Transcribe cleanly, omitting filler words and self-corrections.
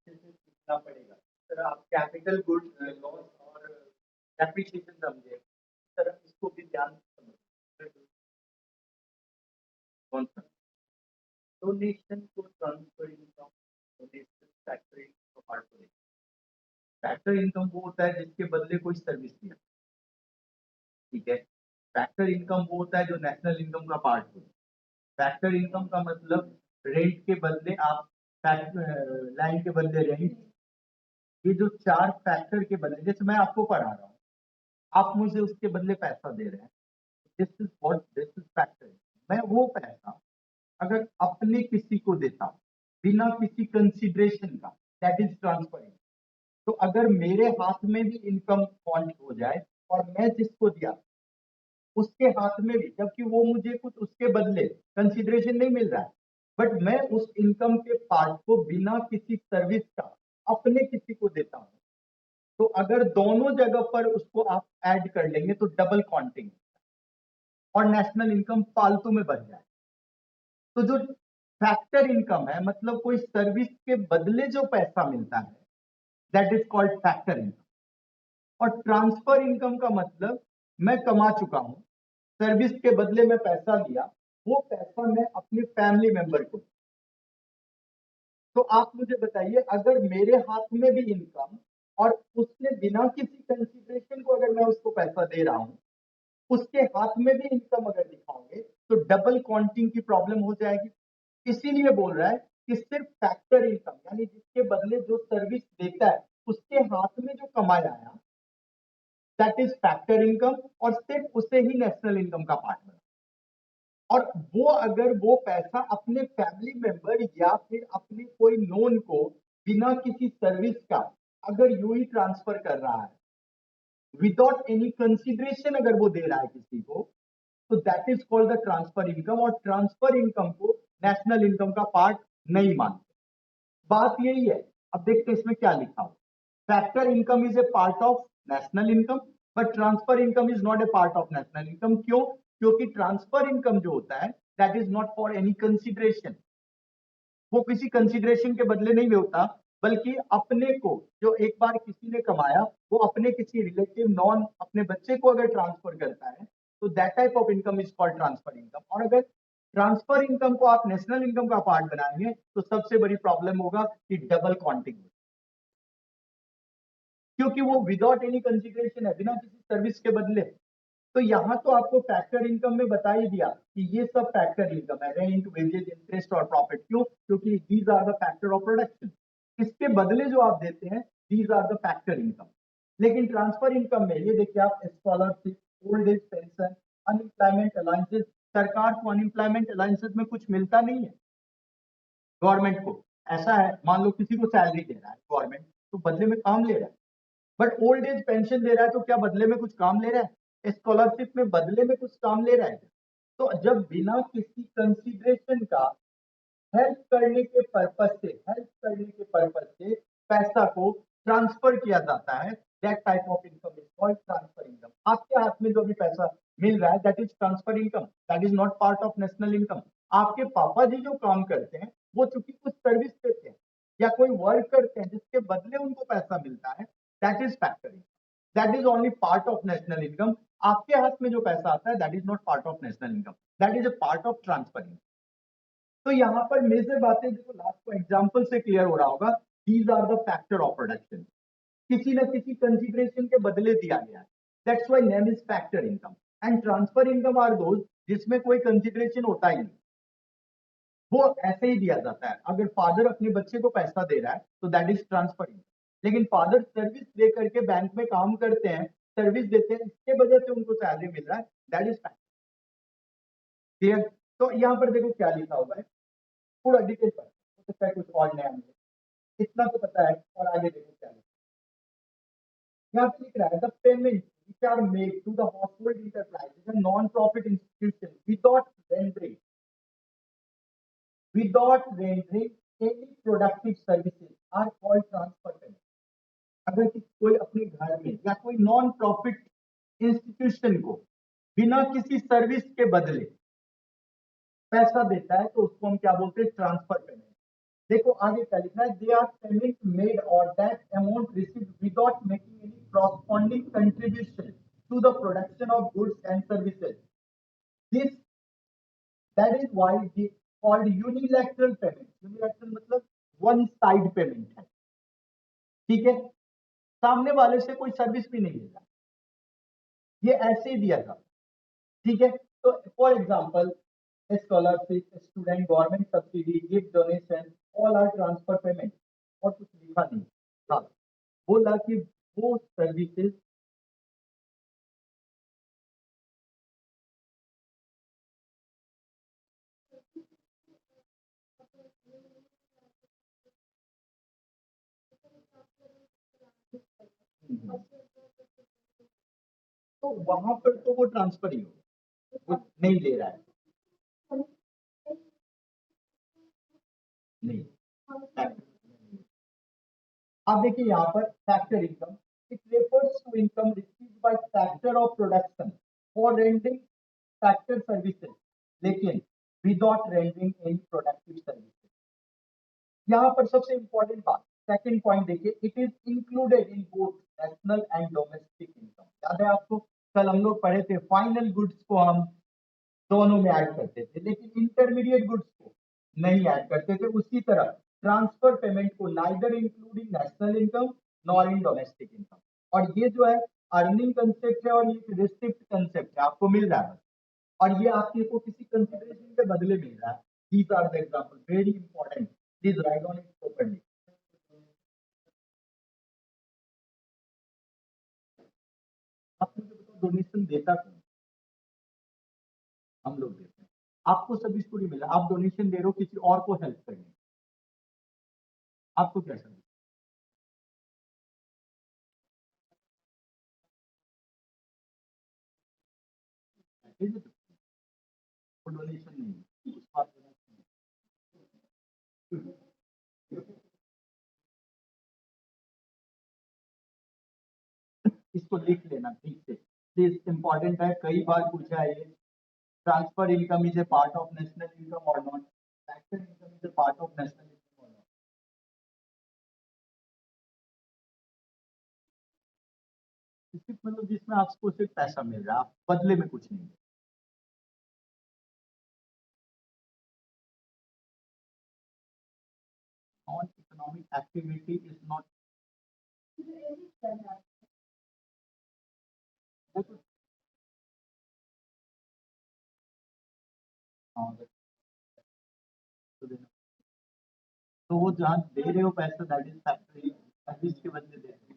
सीखना पड़ेगा। सर आप कैपिटल गुड लॉस और डेप्रिसिएशन समझे, सर इसको भी ध्यान से समझिए। कौन सा? डोनेशन को ट्रांसफर इनकम, डोनेशन फैक्टरी का पार्ट को देखिए। फैक्टर इनकम वो होता है जिसके बदले कोई सर्विस दिया, ठीक है। फैक्टर इनकम वो होता है जो नेशनल इनकम का पार्ट हो। फैक्टर इनकम का मतलब रेंट के बदले आप लैंड के बदले रेंट, ये जो चार फैक्टर के बदले, जैसे मैं आपको पढ़ा रहा हूँ, आप मुझे उसके बदले पैसा दे रहे हैं, this is what this is factor. मैं वो पैसा अगर अपने किसी को देता हूँ बिना किसी कंसिडरेशन का, दैट इज ट्रांसफर। तो अगर मेरे हाथ में भी इनकम काउंट हो जाए और मैं जिसको दिया उसके हाथ में भी, जबकि वो मुझे कुछ उसके बदले कंसिडरेशन नहीं मिल रहा है, बट मैं उस इनकम के पार्ट को बिना किसी सर्विस का अपने किसी को देता हूं, तो अगर दोनों जगह पर उसको आप ऐड कर लेंगे तो डबल काउंटिंग और नेशनल इनकम फालतू में बन जाए। तो जो फैक्टर इनकम है, मतलब कोई सर्विस के बदले जो पैसा मिलता है, that is called factor income. और ट्रांसफर इनकम का मतलब मैं कमा चुका हूं, सर्विस के बदले में पैसा लिया, वो पैसा मैं अपने फैमिली मेंबर को। तो आप मुझे बताइए, अगर मेरे हाथ में भी इनकम और उसने बिना किसी कंसिडरेशन को अगर मैं उसको पैसा दे रहा हूं, उसके हाथ में भी इनकम अगर दिखाओगे तो डबल काउंटिंग की प्रॉब्लम हो जाएगी। इसीलिए बोल रहा है कि सिर्फ फैक्टर इनकम, यानी जिसके बदले जो सर्विस देता है उसके हाथ में जो कमाया आया, दैट इज फैक्टर इनकम, और सिर्फ उसे ही नेशनल इनकम का पार्ट बना। और वो अगर वो पैसा अपने फैमिली मेंबर या फिर अपने कोई नोन को बिना किसी सर्विस का अगर यूं ही ट्रांसफर कर रहा है, विदाउट एनी कंसिडरेशन अगर वो दे रहा है किसी को, तो that is called the transfer income. और ट्रांसफर इनकम को नेशनल इनकम का पार्ट नहीं मानते। बात यही है। अब देखते हैं इसमें क्या लिखा हो। Factor income is a part of national income, but transfer income is not a part of national income. क्यों? क्योंकि ट्रांसफर इनकम जो होता है, that is not for any consideration, वो किसी कंसिडरेशन के बदले नहीं होता, बल्कि अपने को जो एक बार किसी ने कमाया, वो अपने किसी रिलेटिव नॉन अपने बच्चे को अगर ट्रांसफर करता है, तो that type of income is called transfer income. और अगर ट्रांसफर इनकम को आप नेशनल इनकम का पार्ट बनाएंगे तो सबसे बड़ी प्रॉब्लम होगा कि डबल काउंटिंग, क्योंकि वो विदाउट एनी कंसिडरेशन है, बिना किसी सर्विस के बदले। तो यहाँ तो आपको फैक्टर इनकम में बता ही दिया कि ये सब फैक्टर इनकम है, रेंट, वेजेस, इंटरेस्ट और प्रॉफिट। क्यों? क्योंकि these are the factor of production. इसके बदले जो आप देते हैं, these are the factor income. लेकिन ट्रांसफर इनकम में ये देखिए, आप scholarship, old age pension, unemployment allowances, सरकार को अनएम्प्लॉयमेंट अलाउंसेस में कुछ मिलता नहीं है गवर्नमेंट को। ऐसा है, मान लो किसी को सैलरी दे रहा है गवर्नमेंट, तो बदले में काम ले रहा है। बट ओल्ड एज पेंशन दे रहा है तो क्या बदले में कुछ काम ले रहा है? स्कॉलरशिप में बदले में कुछ काम ले रहा है? तो जब बिना किसी कंसिडरेशन का हेल्प करने के पर्पज से पैसा को ट्रांसफर किया जाता है, that type of income is called transfer income. आपके हाथ में जो भी पैसा मिल रहा है, that is transfer income, that is not part of national income. आपके पापा जी जो काम करते हैं, वो चूंकि कुछ सर्विस देते हैं या कोई वर्क करते हैं जिसके बदले उनको पैसा मिलता है, that is factoring, that is only part of national income. आपके हाथ में जो पैसा आता है, that is not part of national income, that is a part of transfer income. तो यहाँ पर मेजर बातें देखो, लास्ट को एग्जांपल से क्लियर हो रहा होगा। These are the factor of production, किसी न किसी कंसिडरेशन के बदले दिया गया है, that's why name is factor income. And transfer income are those जिसमें कोई कंसिडरेशन होता ही नहीं, वो ऐसे ही दिया जाता है। अगर फादर अपने बच्चे को पैसा दे रहा है तो दैट इज ट्रांसफर इनकम। लेकिन फादर सर्विस दे करके बैंक में काम करते हैं, सर्विस देते हैं, इसके वजह से उनको सैलरी मिल रहा है, दैट इज फैक्टर। क्लियर? तो यहाँ पर देखो क्या लिखा हुआ है, पूरा डिटेल पर, हो सकता है कुछ और नया मिले, इतना तो पता है। और आगे देखो क्या लिखा है। यहाँ पे लिख रहा है, the payment which are made to the household enterprises and non-profit institutions without rendering any productive services are called transfer payment। अगर कोई अपने घर में या कोई नॉन प्रॉफिट इंस्टीट्यूशन को बिना किसी सर्विस के बदले पैसा देता है, तो उसको हम क्या बोलते हैं? Transfer payment. देखो आगे क्या लिखा है, दे आर पेमेंट मेड और that amount received without making any corresponding contribution to the production of goods and services. This that is why they called unilateral payment. Unilateral मतलब one side payment है, ठीक है, सामने वाले से कोई service भी नहीं मिल रहा, ये ऐसे ही दिया था, ठीक है। तो for example scholarship, student, government subsidy, gift, donation, all are transfer payment, और कुछ लिखा नहीं, हाँ बोला कि वो सर्विसेज तो वहां पर तो वो ट्रांसफर ही हो, वो नहीं ले रहा है, नहीं। अब देखिए यहाँ पर factor income, it refers to income received by factor of production for rendering factor services, लेकिन without rendering any productive services. यहाँ पर सबसे इंपॉर्टेंट बात, सेकंड पॉइंट देखिए, it is included in both national and domestic income. याद है आपको, कल हम लोग पढ़े थे फाइनल गुड्स को हम दोनों में ऐड करते थे, लेकिन इंटरमीडिएट गुड्स को नहीं ऐड करते थे। उसी तरह ट्रांसफर पेमेंट को neither including national income nor in domestic income. और ये जो है अर्निंग कंसेप्ट है और ये रिसिप्ट कंसेप्ट है, आपको मिल रहा है, और ये आपके को किसी कंसिडरेशन के बदले मिल रहा है। These are the example, very important, please write on it properly. आप मुझे बताओ, डोनेशन देता कौन? हम लोग देते हैं। आपको सर्विस थोड़ी मिला, आप डोनेशन दे रहे हो किसी और को हेल्प करने, आपको क्या सर्विस? वो डोनेशन नहीं है, उस बात में इसको लिख लेना ठीक से, प्लीज, इंपॉर्टेंट है, कई बार पूछा है ये। Transfer income is a part of national income or not, factor income is a part of national income or not. सिर्फ मतलब जिसमें आपको सिर्फ पैसा मिल रहा है, आप बदले में कुछ नहीं। Non economic activity is not, वो हाँ, तो देना। तो वो जहाँ दे रहे हो पैसा, दैट इज फैक्टरी, सर्विस के बदले दे रहे